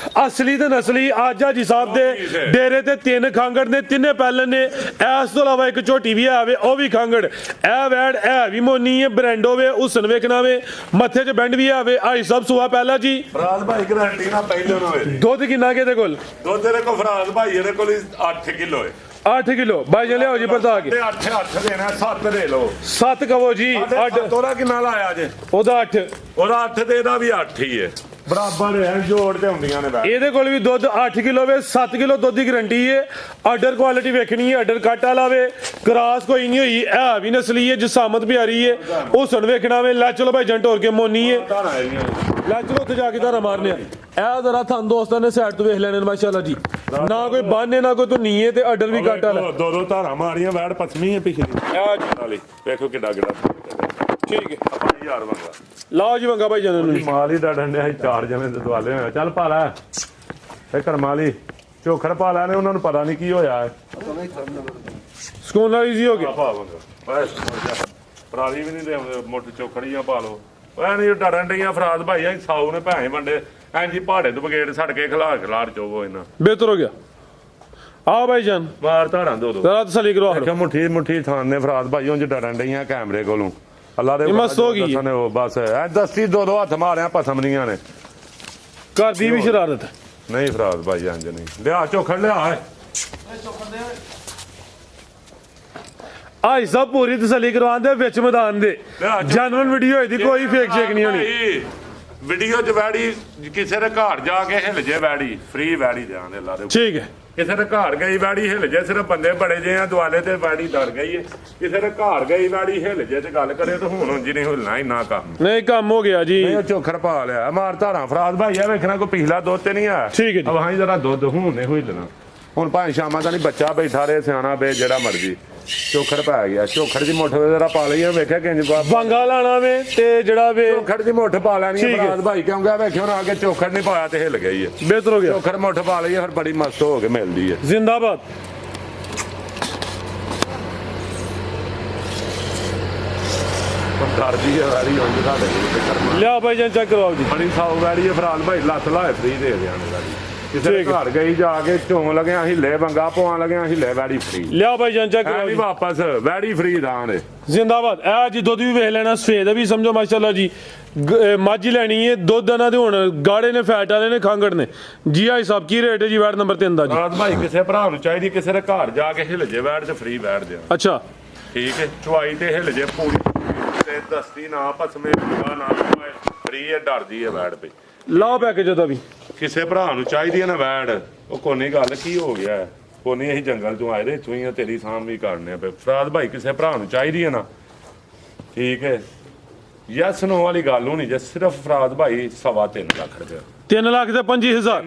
ਅਸਲੀ ਤੇ ਨਸਲੀ। ਆਜਾ ਜੀ ਸਾਹਿਬ ਦੇ ਡੇਰੇ ਤੇ 3 ਖਾਂਗੜ ਨੇ, ਤਿੰਨੇ ਪਹਿਲੇ ਨੇ। ਇਸ ਤੋਂ ਇਲਾਵਾ ਇੱਕ ਝੋਟੀ ਵੀ ਆਵੇ, ਉਹ ਵੀ ਖਾਂਗੜ। ਇਹ ਵੈੜ ਇਹ ਵੀ ਮੋਨੀ ਹੈ, ਬਰੈਂਡੋ ਵੇ, ਹੁਸਨ ਵੇਖਣਾ ਵੇ, ਮੱਥੇ 'ਚ ਬੈਂਡ ਵੀ ਆਵੇ। ਆਈ ਸਭ ਸੁਆ ਪਹਿਲਾ ਜੀ। ਫਰਾਜ਼ ਭਾਈ ਗਰੰਟੀ ਨਾ ਪਹਿਲੇ ਨੂੰ ਹੋਏ। ਦੁੱਧ ਕਿੰਨਾ ਕਿ ਇਹਦੇ ਕੋਲ? ਦੁੱਧ ਇਹਦੇ ਕੋਲ ਫਰਾਜ਼ ਭਾਈ ਇਹਦੇ ਕੋਲ 8 ਕਿਲੋ ਹੈ। 8 ਕਿਲੋ ਬਾਈ ਜੀ ਲਿਆਓ ਜੀ ਪਰਤਾ ਕੇ। ਤੇ 8 ਦੇਣਾ, 7 ਦੇ ਲਓ। 7 ਕਹੋ ਜੀ। 8 ਉਹਦਾ ਕਿੰਨਾ ਲਾਇਆ ਜੇ? ਉਹਦਾ 8। ਉਹਦਾ 8 ਤੇ ਇਹਦਾ ਵੀ 8 ਹੀ ਹੈ, ਬਰਾਬਰ ਹੈ, ਜੋੜ ਤੇ ਹੁੰਦੀਆਂ ਨੇ ਵੈਸੇ। ਇਹਦੇ ਕੋਲ ਵੀ ਦੁੱਧ 8 ਕਿਲੋ ਵੇ, 7 ਕਿਲੋ ਦੁੱਧ ਦੀ ਗਰੰਟੀ ਹੈ। ਆਰਡਰ ਕੁਆਲਿਟੀ ਵੇਖਣੀ ਹੈ, ਆਰਡਰ ਕੱਟ ਵਾਲਾ ਵੇ, ਕਰਾਸ ਕੋਈ ਨਹੀਂ ਹੋਈ। ਇਹ ਵੀ ਨਸਲੀ ਹੈ, ਜਸਾਮਤ ਪਿਆਰੀ ਹੈ, ਹੁਸਨ ਵੇਖਣਾ ਵੇ। ਲੈ ਚਲੋ ਭਾਈ ਜੰਟ ਹੋਰ ਕੇ ਮੋਨੀ ਹੈ। ਲੈ ਚਲੋ ਉੱਥੇ ਜਾ ਕੇ ਧਾਰਾ ਮਾਰਨੇ ਆ। ਇਹ ਜ਼ਰਾ ਤੁਹਾਨੂੰ ਦੋਸਤਾਂ ਨੇ ਸਾਈਡ ਤੋਂ ਵੇਖ ਲੈਣੇ ਨੇ ਮਾਸ਼ਾਅੱਲਾ ਜੀ। ਨਾ ਕੋਈ ਬਾਨੇ ਨਾ ਕੋਈ ਧੁਨੀ ਹੈ, ਤੇ ਆਰਡਰ ਵੀ ਕੱਟ ਵਾਲਾ। ਦੋ ਧਾਰਾਂ ਮਾਰੀਆਂ, ਵੈੜ ਪਸਮੀ ਹੈ ਪਿਛਲੀ ਵਾਲੀ। ਵੇਖੋ ਕਿੱਡਾ ਠੀਕ ਹੈ। 5000 ਮੰਗਾ। ਲਾਓ ਜੀ ਮੰਗਾ ਭਾਈ ਜਨ ਨੂੰ। ਮਾਲ ਹੀ ਦਾ ਡੰਡਿਆ 4 ਜਣੇ ਦੇ ਦਵਾਲੇ ਹੋਇਆ। ਚੱਲ ਪਾ ਲੈ ਇਹ ਕਰਮਾਲੀ ਝੋਖੜ ਪਾ ਲੈ ਨੇ, ਉਹਨਾਂ ਨੂੰ ਪਤਾ ਨਹੀਂ ਕੀ ਹੋਇਆ ਹੈ। ਸਕੂਨ ਨਾਲ ਈਜ਼ੀ ਹੋ ਗਿਆ। ਪਾ ਮੰਗਾ ਬਸ ਪਰਾਲੀ ਵੀ ਨਹੀਂ ਦੇ ਮੋਟੇ ਝੋਖੜੀਆਂ ਪਾ ਲਓ। ਐ ਨਹੀਂ ਡਰਨ ਡਈਆਂ ਫਰਾਜ਼ ਭਾਈ ਐ ਸਾਊ ਨੇ ਭੈਣੇ ਵੰਡੇ ਐਂ ਜੀ ਪਹਾੜੇ ਤੋਂ ਬਗੇੜ ਛੱਡ ਕੇ ਖਲਾਰ ਚੋਵੋ ਇਹਨਾਂ। ਬਿਹਤਰ ਹੋ ਗਿਆ। ਆਓ ਭਾਈ ਜਾਨ ਮਾਰ ਧਾਰਾਂ ਦੋ ਜ਼ਰਾ ਤਸੱਲੀ ਕਰੋ। ਦੇਖਿਆ ਮੁੱਠੀ ਥਾਨ ਨੇ ਫਰਾਜ਼ ਭਾਈ ਉਂਝ ਡਰਨ ਡਈਆਂ ਕੈਮਰੇ ਕੋਲੋਂ। ਅੱਲਾ ਦੇ ਮਸਤ ਹੋ ਗਈ ਨੇ ਉਹ ਬਸ ਐ ਦਸਤੀ ਦੋ ਹੱਥ ਮਾਰਿਆ ਪਸਮ ਦੀਆਂ ਨੇ। ਘਰ ਦੀ ਵੀ ਸ਼ਰਾਰਤ। ਨਹੀਂ ਫਰਾਜ਼ ਭਾਈ ਇੰਜ ਨਹੀਂ। ਲਿਆ ਝੋਖੜ ਲਿਆ। ਆਈ ਸਭ ਪੂਰੀ ਤਸੱਲੀ ਕਰਵਾਉਂਦੇ ਵਿੱਚ ਮੈਦਾਨ ਦੇ। ਜੈਨੂਇਨ ਵੀਡੀਓ ਹੋਈ ਦੀ, ਕੋਈ ਫੇਕ ਚੇਕ ਨਹੀਂ ਹੋਣੀ। ਵੀਡੀਓ ਚ ਵੈੜੀ ਕਿਸੇ ਦੇ ਘਰ ਜਾ ਕੇ ਹਿੱਲ ਜੇ ਵੈੜੀ ਫ੍ਰੀ ਵੈੜੀ ਦੇਾਂਦੇ ਅੱਲਾ ਦੇ। ਠੀਕ ਹੈ। ਕਿਸੇ ਦੇ ਘਰ ਗਈ ਵੈੜੀ ਹਿੱਲ ਜੇ, ਸਿਰਫ ਬੰਦੇ ਬੜੇ ਜੇ ਆ ਦੁਆਲੇ ਤੇ ਵੈੜੀ ਡਰ ਗਈ ਹੈ। ਕਿਸੇ ਦੇ ਘਰ ਗਈ ਵੈੜੀ ਹਿੱਲ ਜੇ ਤੇ ਗੱਲ ਕਰੇ ਤਾਂ ਹੁਣ ਉਂਝ ਨਹੀਂ ਹਿੱਲਣਾ ਇੰਨਾ ਕੰਮ। ਨਹੀਂ ਕੰਮ ਹੋ ਗਿਆ ਜੀ। ਉਹ ਝੋਖਰ ਪਾ ਲਿਆ ਮਾਰ ਧਾਰਾਂ ਫਰਾਜ਼ ਭਾਈ ਆ ਵੇਖਣਾ ਕੋਈ ਪਿਛਲਾ ਦੁੱਧ ਤੇ ਨਹੀਂ ਆ। ਠੀਕ ਹੈ ਜੀ। ਹਾਂ ਜਰਾ ਦੁੱਧ ਹੁਣ ਨਹੀਂ ਹਿੱਲਣਾ। ਹੁਣ ਭਾਵੇਂ ਸ਼ਾਮਾਂ ਦਾ ਨਹੀਂ ਬੱਚਾ ਬੈਠਾ ਰਹੇ ਸਿਆਣਾ ਬੇ ਜਿਹੜਾ ਮਰਜੀ ਝੋਖੜ ਪੈ ਗਿਆ। ਝੋਖੜ ਦੀ ਮੁੱਠ ਜਰਾ ਪਾ ਲਈ ਵੇਖਿਆ ਕਿੰਜ ਵਾਂਗਾ ਲਾਣਾ ਵੇ ਤੇ ਜਿਹੜਾ ਵੇ ਝੋਖੜ ਦੀ ਮੁੱਠ ਪਾ ਲੈਣੀ ਹੈ ਫਰਾਜ਼ ਭਾਈ ਕਿਉਂਕਿ ਵੇਖਿਆ ਹੁਣ ਆ ਕੇ ਝੋਖੜ ਨਹੀਂ ਪਾਇਆ ਤੇ ਹਿੱਲ ਗਈ ਹੈ। ਬਿਹਤਰ ਹੋ ਗਿਆ। ਝੋਖੜ ਮੁੱਠ ਪਾ ਲਈ ਫਿਰ ਬੜੀ ਮਸਤ ਹੋ ਕੇ ਮਿਲਦੀ ਹੈ। ਜ਼ਿੰਦਾਬਾਦ। ਕਰਦੀ ਹੈ ਵੈੜੀ ਉਂਝ ਸਾਡੇ ਕੋਲ ਕਰਮਾ। ਲਿਆ ਭਾਈ ਜਾਨ ਚੈੱਕ ਕਰਵਾਓ ਜੀ। ਬੜੀ ਸਾਊ ਵੈੜੀ ਹੈ ਫਰਾਜ਼ ਭਾਈ ਲੱਤ ਲਾਏ ਫ੍ਰੀ ਦੇ ਦਿਆਂਗੇ ਵੈੜੀ। ਕਿਸੇ ਦੇ ਘਰ ਗਈ ਜਾ ਕੇ ਝੋਂ ਲੱਗਿਆ ਹਿੱਲੇ ਬੰਗਾ ਪਵਾਂ ਲੱਗਿਆ ਹਿੱਲੇ ਵੈੜੀ ਫ੍ਰੀ। ਲਿਆ ਭਾਈ ਜਾਨ ਚੈੱਕ ਕਰਵਾਓ ਨਹੀਂ ਜੀ। ਵਾਪਸ ਵੈੜੀ ਫ੍ਰੀ ਦਾਂ ਦੇ। ਜ਼ਿੰਦਾਬਾਦ। ਇਹ ਜੀ ਦੁੱਧ ਵੀ ਵੇਖ ਲੈਣਾ, ਸਫੇਦ ਵੀ ਸਮਝੋ ਮਾਸ਼ਾਅੱਲਾ ਜੀ। ਮੱਝ ਲੈਣੀ ਹੈ, ਦੁੱਧ ਇਹਨਾਂ ਦੇ ਹੁਣ ਗਾੜੇ ਨੇ, ਫੈਟ ਵਾਲੇ ਨੇ, ਖਾਂਗੜ ਨੇ ਜੀ। ਆਈ ਸਾਹਿਬ ਕੀ ਰੇਟ ਹੈ ਜੀ ਵੈੜ ਨੰਬਰ 3 ਦਾ ਜੀ? ਫਰਾਜ਼ ਭਾਈ ਕਿਸੇ ਭਰਾ ਨੂੰ ਚਾਹੀਦੀ ਕਿਸੇ ਦੇ ਘਰ ਜਾ ਕੇ ਹਿੱਲ ਜੇ ਵੈੜ ਤੇ ਫ੍ਰੀ ਵੈੜ ਦਿਆਂ। ਅੱਛਾ ਠੀਕ ਹੈ। ਚੁਆਈ ਤੇ ਹਿੱਲ ਜੇ ਪੂਰੀ ਤੇ ਦਸਤੀ ਨਾ ਭਸਮੇ ਨਾ ਫ੍ਰੀ ਹੈ। ਡਰਦੀ ਹੈ ਵੈੜ ਪਈ। ਲਾਓ ਪੈਕੇਜ ਉਹਦਾ ਵੀ। ਕਿਸੇ ਭਰਾ ਨੂੰ ਚਾਹੀਦੀ ਹੈ ਨਾ ਵੈੜ, ਉਹ ਕੋਨੀ ਗੱਲ ਕੀ ਹੋ ਗਿਆ ਕੋਨੀ ਅਸੀਂ ਜੰਗਲ ਤੋਂ ਆਏ ਦੇ ਇੱਥੋਂ ਹੀ ਆ, ਤੇਰੀ ਸਾਂਭ ਵੀ ਕਰਨੇ ਪਏ। ਫਰਾਜ਼ ਭਾਈ ਕਿਸੇ ਭਰਾ ਨੂੰ ਚਾਹੀਦੀ ਹੈ ਨਾ, ਠੀਕ ਹੈ। ਯੈਸ ਨੋ ਵਾਲੀ ਗੱਲ ਹੋਣੀ ਜੇ ਸਿਰਫ ਫਰਾਜ਼ ਭਾਈ 3.25 ਲੱਖ ਰੁਪਏ। 3 ਲੱਖ ਤੇ 25,000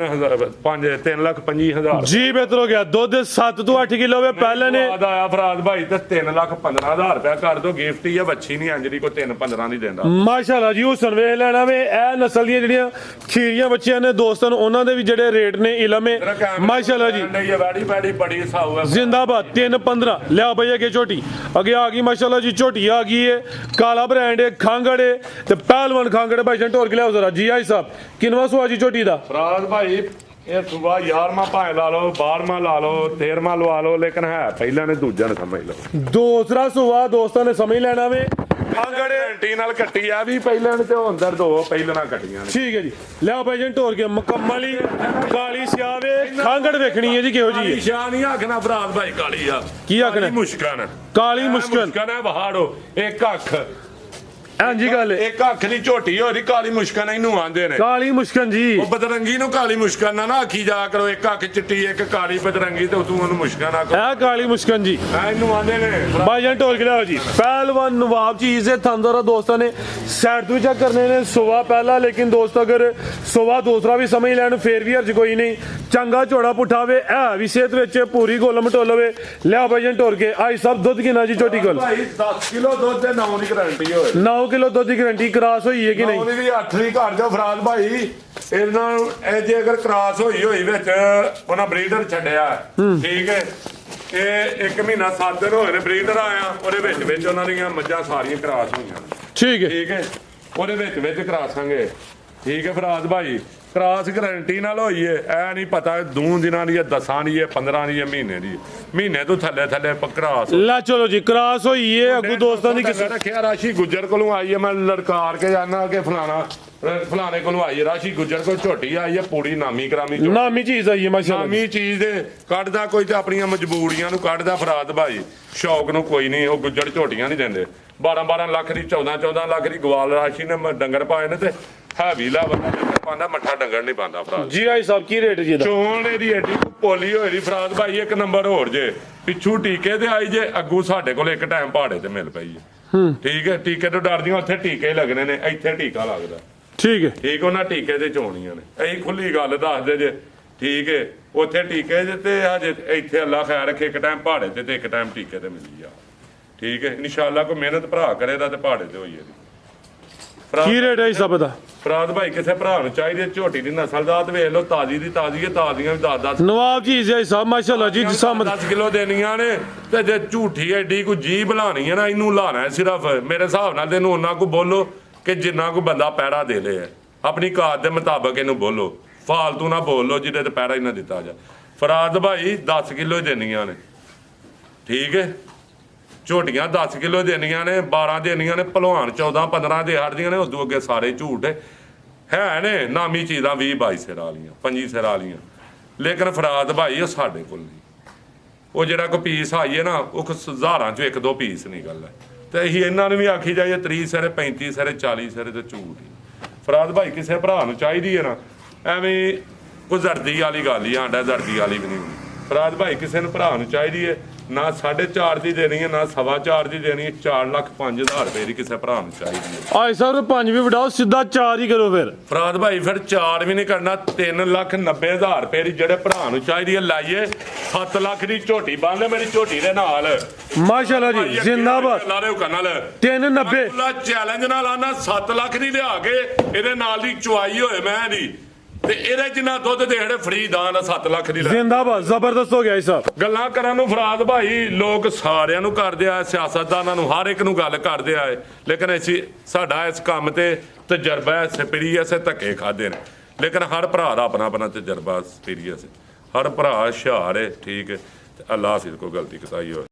3,25,000 ਜੀ। ਬਿਹਤਰ ਹੋ ਗਿਆ। ਦੁੱਧ 7 ਤੋਂ 8 ਕਿਲੋ ਵੇ ਪਹਿਲੇ ਨੇ। ਬਾਅਦ ਆਇਆ ਫਰਾਜ਼ ਭਾਈ ਤੇ 3,15,000 ਰੁਪਏ ਕਰ ਦੋ। ਗਿਫਟ ਹੀ ਆ, ਬੱਚੀ ਨਹੀਂ ਅੰਜਰੀ ਕੋ 3-15 ਨਹੀਂ ਦਿੰਦਾ। ਮਾਸ਼ਾਅੱਲਾ ਜੀ ਹੁਸਨ ਵੇਖ ਲੈਣਾ ਵੇ। ਇਹ ਨਸਲ ਦੀਆਂ ਜਿਹੜੀਆਂ ਖੀਰੀਆਂ ਬੱਚੀਆਂ ਨੇ ਦੋਸਤਾਂ ਨੂੰ, ਉਹਨਾਂ ਦੇ ਵੀ ਜਿਹੜੇ ਰੇਟ ਨੇ ਇਲਮ ਹੈ ਮਾਸ਼ਾਅੱਲਾ ਜੀ। ਵੈੜੀ ਵੈੜੀ ਬੜੀ ਸਾਊ ਹੈ। ਜ਼ਿੰਦਾਬਾਦ। 3-15 ਲਿਆ ਭਈ ਅੱਗੇ ਝੋਟੀ ਅੱਗੇ ਆ ਗਈ ਮਾਸ਼ਾਅੱਲਾ ਜੀ। ਝੋਟੀ ਆ ਗਈ ਹੈ, ਕਾਲਾ ਬ੍ਰਾਂਡ ਹੈ, ਖਾਂਗੜ ਹੈ ਤੇ ਪਹਿਲਵਾਨ ਖਾਂਗੜ ਭਾਈ ਜੰਟ ਹੋਰ ਕੇ ਲਿਆਓ ਜ਼ਰਾ ਜੀ। ਆਈ ਸਾਹਿਬ ਕਿੰਨਵਾਂ ਸੁਆ ਜੀ ਝੋਟੀ ਦਾ? ਫਰਾਜ਼ ਭਾਈ ਇਹ ਸੁਬਾ 11ਵਾਂ ਭਾਵੇਂ ਲਾ ਲਓ, 12ਵਾਂ ਲਾ ਲਓ, 13ਵਾਂ ਲਵਾ ਲਓ, ਲੇਕਿਨ ਹੈ ਪਹਿਲਾਂ ਨੇ ਦੂਜਾ ਨੇ ਸਮਝ ਲਓ। ਦੂਸਰਾ ਸੁਆ ਦੋਸਤਾਂ ਨੇ ਸਮਝ ਲੈਣਾ ਵੇ। ਖਾਂਗੜ ਘੰਟੀ ਨਾਲ ਕੱਟੀ ਆ ਵੀ ਪਹਿਲਾਂ ਨੇ ਤੇ ਉਹ ਅੰਦਰ ਦੋ ਪਹਿਲਾਂ ਨਾਲ ਕੱਟੀਆਂ ਨੇ। ਠੀਕ ਹੈ ਜੀ। ਲਿਆ ਭਾਈ ਜੰਟ ਹੋਰ ਕੇ ਮੁਕੰਮਲ ਹੀ ਕਾਲੀ ਸਿਆਵੇ ਖਾਂਗੜ ਵੇਖਣੀ ਹੈ ਜੀ ਕਿਹੋ ਜੀ ਹੈ। ਸ਼ਾਨ ਨਹੀਂ ਆਖਣਾ ਫਰਾਜ਼ ਭਾਈ ਕਾਲੀ ਆ। ਕੀ ਆਖਣਾ? ਮੁਸ਼ਕਨ ਕਾਲੀ ਮੁਸ਼ਕਨ। ਮੁਸ਼ਕਨ ਹੈ ਵਹਾੜੋ ਇੱਕ ਅੱਖ। ਹਾਂਜੀ ਗੱਲ ਹੈ। ਇੱਕ ਅੱਖ ਦੀ ਝੋਟੀ ਹੋਰੀ ਕਾਲੀ ਮੁਸ਼ਕਨ ਇਹਨੂੰ ਆਂਦੇ ਨੇ। ਕਾਲੀ ਮੁਸ਼ਕਨ ਜੀ। ਉਹ ਬਦਰੰਗੀ ਨੂੰ ਕਾਲੀ ਮੁਸ਼ਕਨ ਨਾ ਆਖੀ ਜਾ ਕਰੋ। ਇੱਕ ਅੱਖ ਚਿੱਟੀ ਇੱਕ ਕਾਲੀ ਬਦਰੰਗੀ ਤੇ ਤੂੰ ਉਹਨੂੰ ਮੁਸ਼ਕਨ ਆਖੋ। ਇਹ ਕਾਲੀ ਮੁਸ਼ਕਨ ਜੀ ਇਹਨੂੰ ਆਂਦੇ ਨੇ। ਭਾਈਜਾਨ ਢੋਲ ਕੇ ਲਿਆਓ ਜੀ। ਪਹਿਲਵਾਨ ਨਵਾਬ ਚੀਜ਼ ਹੈ ਥੰਦੋਰਾ ਦੋਸਤਾਂ ਨੇ ਸਾਈਡ ਤੋਂ ਚੈੱਕ ਕਰਨੇ ਨੇ। ਸੁਬਾ ਪਹਿਲਾ ਲੇਕਿਨ ਦੋਸਤ ਅਗਰ ਸੁਬਾ ਦੂਸਰਾ ਵੀ ਸਮਝ ਲੈਣ ਫੇਰ ਵੀ ਹਰਜ ਕੋਈ ਨਹੀਂ। ਚੰਗਾ ਝੋੜਾ ਪੁੱਠਾਵੇ ਇਹ ਵੀ ਸਿਹਤ ਵਿੱਚ ਪੂਰੀ ਗੋਲ ਮਟੋਲਵੇ। ਲਿਆ ਭਾਈਜਾਨ ਢੋਲ ਕੇ। ਆਈ ਸਭ ਦੁੱਧ ਕਿੰਨਾ ਜੀ ਝੋਟੀ ਕੋਲ? ਭਾਈ 10 ਕਿਲੋ ਦੁੱਧ ਦੇ 9 ਦੀ ਗਾਰੰਟੀ ਹੋਏ। 9 ਕਿਲੋ ਦੁੱਧ ਦੀ ਗਾਰੰਟੀ। ਕ੍ਰਾਸ ਹੋਈ ਹੈ ਕਿ ਨਹੀਂ? ਉਹਦੀ ਵੀ 8 ਦੀ ਘਰ ਜਾ ਫਰਾਜ਼ ਭਾਈ। ਇਹਨਾਂ ਨੂੰ ਇਹ ਜੇ ਅਗਰ ਕ੍ਰਾਸ ਹੋਈ ਵਿੱਚ ਉਹਨਾਂ ਬਰੀਡਰ ਛੱਡਿਆ ਠੀਕ ਹੈ। ਇਹ 1 ਮਹੀਨਾ 7 ਦਿਨ ਹੋਏ ਨੇ ਬਰੀਡਰ ਆਇਆ, ਉਹਦੇ ਵਿੱਚ ਉਹਨਾਂ ਦੀਆਂ ਮੱਝਾਂ ਸਾਰੀਆਂ ਕ੍ਰਾਸ ਹੋਈਆਂ। ਠੀਕ ਹੈ ਠੀਕ ਹੈ ਉਹਦੇ ਵਿੱਚ ਕਰਾਸਾਂਗੇ ਠੀਕ ਹੈ ਫਰਾਦ ਭਾਈ ਕਰਾਸ ਗਰੰਟੀ ਨਾਲ ਹੋਈਏ ਐ ਨਹੀਂ ਪਤਾ 2 ਦਿਨਾਂ ਦੀ ਹੈ 10 ਦੀ ਹੈ 15 ਦੀ ਹੈ ਮਹੀਨੇ ਦੀ ਮਹੀਨੇ ਤੋਂ ਥੱਲੇ ਕਰਾਸ ਲੈ ਚਲੋ ਜੀ ਕਰਾਸ ਹੋਈ ਏ ਅੱਗੂ ਦੋਸਤਾਂ ਦੀ ਕਿਸੇ ਰੱਖਿਆ ਰਾਸ਼ੀ ਗੁੱਜਰ ਕੋਲੋਂ ਆਈ ਹੈ ਮੈਂ ਲੜਕਾਰ ਕੇ ਜਾਣਾ ਕਿ ਫਲਾਣੇ ਕੋਲੋਂ ਆਈ ਹੈ ਰਾਸ਼ੀ ਗੁੱਜਰ ਕੋਲ ਝੋਟੀ ਆਈ ਹੈ ਪੂਰੀ ਨਾਮੀ ਕਰਾਮੀ ਝੋਟੀ। ਨਾਮੀ ਚੀਜ਼ ਆਈ ਹੈ ਮਾਸ਼ਾਅੱਲਾ ਨਾਮੀ ਚੀਜ਼ ਦੇ ਕੱਢਦਾ ਕੋਈ ਤੇ ਆਪਣੀਆਂ ਮਜਬੂਰੀਆਂ ਨੂੰ ਕੱਢਦਾ ਫਰਾਦ ਭਾਈ ਸ਼ੌਕ ਨੂੰ ਕੋਈ ਨਹੀਂ ਉਹ ਗੁੱਜਰ ਝੋਟੀਆਂ ਨਹੀਂ ਦਿੰਦੇ 12 ਲੱਖ ਦੀ 14 ਲੱਖ ਦੀ ਗਵਾਲ ਰਾਸ਼ੀ ਨੇ ਡੰਗਰ ਪਾਏ ਨੇ ਤੇ ਹੈਵੀ ਲੈਵਲ ਦਾ ਡੰਗਰ ਪਾਉਂਦਾ ਮੱਠਾ ਡੰਗਰ ਨਹੀਂ ਪਾਉਂਦਾ ਫਰਾਦ ਜੀ ਆਈ ਸਾਹਿਬ ਕੀ ਰੇਟ ਜੀ ਇਹਦਾ ਚੋਣ ਇਹਦੀ ਐਡੀ ਪੋਲੀ ਹੋਈ ਦੀ ਫਰਾਦ ਭਾਈ ਇੱਕ ਨੰਬਰ ਹੋਰ ਜੇ ਪਿੱਛੂ ਟੀਕੇ ਤੇ ਆਈ ਜੇ ਅੱਗੂ ਸਾਡੇ ਕੋਲ ਇੱਕ ਟਾਈਮ ਪਹਾੜੇ ਤੇ ਮਿਲ ਪਈ ਜੇ ਠੀਕ ਹੈ ਟੀਕੇ ਤੋਂ ਡਰਦੀਆਂ ਉੱਥੇ ਟੀਕੇ ਲੱਗਣੇ ਨੇ ਇੱਥੇ ਟੀਕਾ ਲੱਗਦਾ ਠੀਕ ਹੈ ਠੀਕ ਉਹਨਾਂ ਟੀਕੇ ਤੇ ਚੋਣੀਆਂ ਨੇ ਅਸੀਂ ਖੁੱਲੀ ਗੱਲ ਦੱਸਦੇ ਜੇ ਠੀਕ ਹੈ ਉੱਥੇ ਟੀਕੇ ਜੇ ਤੇ ਹਜੇ ਇੱਥੇ ਅੱਲਾ ਖੈਰ ਰੱਖੇ ਇੱਕ ਟਾਈਮ ਪਹਾੜੇ ਤੇ ਇੱਕ ਟਾਈਮ ਟੀਕੇ ਤੇ ਮਿਲੀ ਆ ਠੀਕ ਹੈ ਇਨਸ਼ਾਅੱਲਾ ਕੋਈ ਮਿਹਨਤ ਭਰਾ ਕਰੇਗਾ ਤੇ ਪਹਾੜੇ ਤੇ ਹੋਈ ਇਹਦੀ ਕੀ ਰੇਟ ਹੈ ਸਭ ਦਾ ਫਰਾਦ ਭਾਈ ਕਿਸੇ ਭਰਾ ਨੂੰ ਚਾਹੀਦੀ ਹੈ ਝੋਟੀ ਦੀ ਨਸਲਦਾਤ ਵੇਖ ਲਓ ਤਾਜ਼ੀ ਦੀ ਤਾਜ਼ੀ ਹੈ ਤਾਜ਼ੀਆਂ ਵੀ 10 ਨਵਾਬ ਜੀ ਜੀ ਸਾਹਿਬ ਮਾਸ਼ਾਅੱਲਾ ਜੀ ਜਿਸਮ 10 ਕਿਲੋ ਦੇਣੀਆਂ ਨੇ ਤੇ ਜੇ ਝੂਠੀ ਐਡੀ ਕੋਈ ਜੀ ਬਲਾਣੀ ਹੈ ਨਾ ਇਹਨੂੰ ਲਾਣਾ ਹੈ ਸਿਰਫ ਮੇਰੇ ਹਿਸਾਬ ਨਾਲ ਤੈਨੂੰ ਉਹਨਾਂ ਕੋ ਬੋਲੋ ਕਿ ਜਿੰਨਾ ਕੋ ਬੰਦਾ ਪੈੜਾ ਦੇ ਲੇ ਆਪਣੀ ਕਾਤ ਦੇ ਮੁਤਾਬਕ ਇਹਨੂੰ ਬੋਲੋ ਫਾਲਤੂ ਨਾ ਬੋਲੋ ਜਿਹਦੇ ਤੇ ਪੈੜਾ ਹੀ ਨਾ ਦਿੱਤਾ ਜਾ ਫਰਾਦ ਭਾਈ 10 ਕਿਲੋ ਦੇਣੀਆਂ ਨੇ ਠੀਕ ਹੈ ਝੋਟੀਆਂ 10 ਕਿਲੋ ਦੇਣੀਆਂ ਨੇ 12 ਦੇਣੀਆਂ ਨੇ ਭਲਵਾਨ 14-15 ਦੇ ਹੜਦੀਆਂ ਨੇ ਉਦੋਂ ਅੱਗੇ ਸਾਰੇ ਝੂਠ ਹੈ ਨੇ ਨਾਮੀ ਚੀਜ਼ਾਂ 20-22 ਸਿਰ ਵਾਲੀਆਂ 25 ਸਿਰ ਵਾਲੀਆਂ ਲੇਕਿਨ ਫਰਾਦ ਭਾਈ ਉਹ ਸਾਡੇ ਕੋਲ ਨਹੀਂ ਉਹ ਜਿਹੜਾ ਕੋਈ ਪੀਸ ਆਈਏ ਨਾ ਉਹ ਹਜ਼ਾਰਾਂ ਚੋਂ 1-2 ਪੀਸ ਨਿਕਲ ਹੈ ਤੇ ਅਸੀਂ ਇਹਨਾਂ ਨੂੰ ਵੀ ਆਖੀ ਜਾਈਏ 30 ਸਿਰ 35 ਸਿਰ 40 ਸਿਰ ਤੇ ਝੂਠ ਹੀ ਫਰਾਦ ਭਾਈ ਕਿਸੇ ਭਰਾ ਨੂੰ ਚਾਹੀਦੀ ਹੈ ਨਾ ਐਵੇਂ ਕੋਈ ਜ਼ਰਦੀ ਵਾਲੀ ਗੱਲ ਹੀ ਆਂਡਾ ਜ਼ਰਦੀ ਵਾਲੀ ਵੀ ਨਹੀਂ ਹੁੰਦੀ ਫਰਾਦ ਭਾਈ ਕਿਸੇ ਨੂੰ ਭਰਾ ਨੂੰ ਚਾਹੀਦੀ ਹੈ ਨਾ 4.5 ਦੀ ਦੇਣੀ ਹੈ ਨਾ 4.25 ਦੀ ਦੇਣੀ ਹੈ 4,05,000 ਰੁਪਏ ਦੀ ਕਿਸੇ ਭਰਾ ਨੂੰ ਚਾਹੀਦੀ ਹੈ ਆਏ ਸਾਹਿਬ 5 ਵੀ ਵਡਾਓ ਸਿੱਧਾ 4 ਹੀ ਕਰੋ ਫਿਰ ਫਰਾਦ ਭਾਈ ਫਿਰ 4 ਵੀ ਨਹੀਂ ਕਰਨਾ 3,90,000 ਰੁਪਏ ਦੀ ਜਿਹੜੇ ਭਰਾ ਨੂੰ ਚਾਹੀਦੀ ਹੈ ਲਾਈਏ 7 ਲੱਖ ਦੀ ਝੋਟੀ ਬੰਨ ਮੇਰੀ ਝੋਟੀ ਦੇ ਨਾਲ ਮਾਸ਼ਾਅੱਲਾ ਜੀ ਜ਼ਿੰਦਾਬਾਦ ਲਾ ਰਹੇ ਹੋ ਨਾਲ 390 ਚੈਲੰਜ ਨਾਲ ਆਣਾ 7 ਲੱਖ ਦੀ ਲਿਆ ਕੇ ਇਹਦੇ ਨਾਲ ਦੀ ਚੁਆਈ ਹੋਏ ਮੈਂ ਦੀ ਤੇ ਇਹਦੇ ਜਿੰਨਾ ਦੁੱਧ ਦੇ ਜਿਹੜੇ ਫਰੀ ਦਾਨ 7 ਲੱਖ ਦੀ ਜ਼ਿੰਦਾਬਾਦ ਜ਼ਬਰਦਸਤ ਹੋ ਗਿਆ ਸਾਹਿਬ ਗੱਲਾਂ ਕਰਨ ਨੂੰ ਫਰਾਦ ਭਾਈ ਲੋਕ ਸਾਰਿਆਂ ਨੂੰ ਕਰਦੇ ਆ ਸਿਆਸਤਦਾਨਾਂ ਨੂੰ ਹਰ ਇੱਕ ਨੂੰ ਗੱਲ ਕਰਦੇ ਆ ਲੇਕਿਨ ਅਸੀਂ ਸਾਡਾ ਇਸ ਕੰਮ ਤੇ ਤਜਰਬਾ ਹੈ ਐਕਸਪੀਰੀਅੰਸ ਹੈ ਧੱਕੇ ਖਾਦੇ ਨੇ ਲੇਕਿਨ ਹਰ ਭਰਾ ਦਾ ਆਪਣਾ ਤਜਰਬਾ ਐਕਸਪੀਰੀਅੰਸ ਹਰ ਭਰਾ ਹੁਸ਼ਿਆਰ ਹੈ ਠੀਕ ਹੈ ਤੇ ਅੱਲਾਹ ਹਾਫਿਜ਼ ਕੋਈ ਗਲਤੀ ਕਸਾਈ ਹੋਵੇ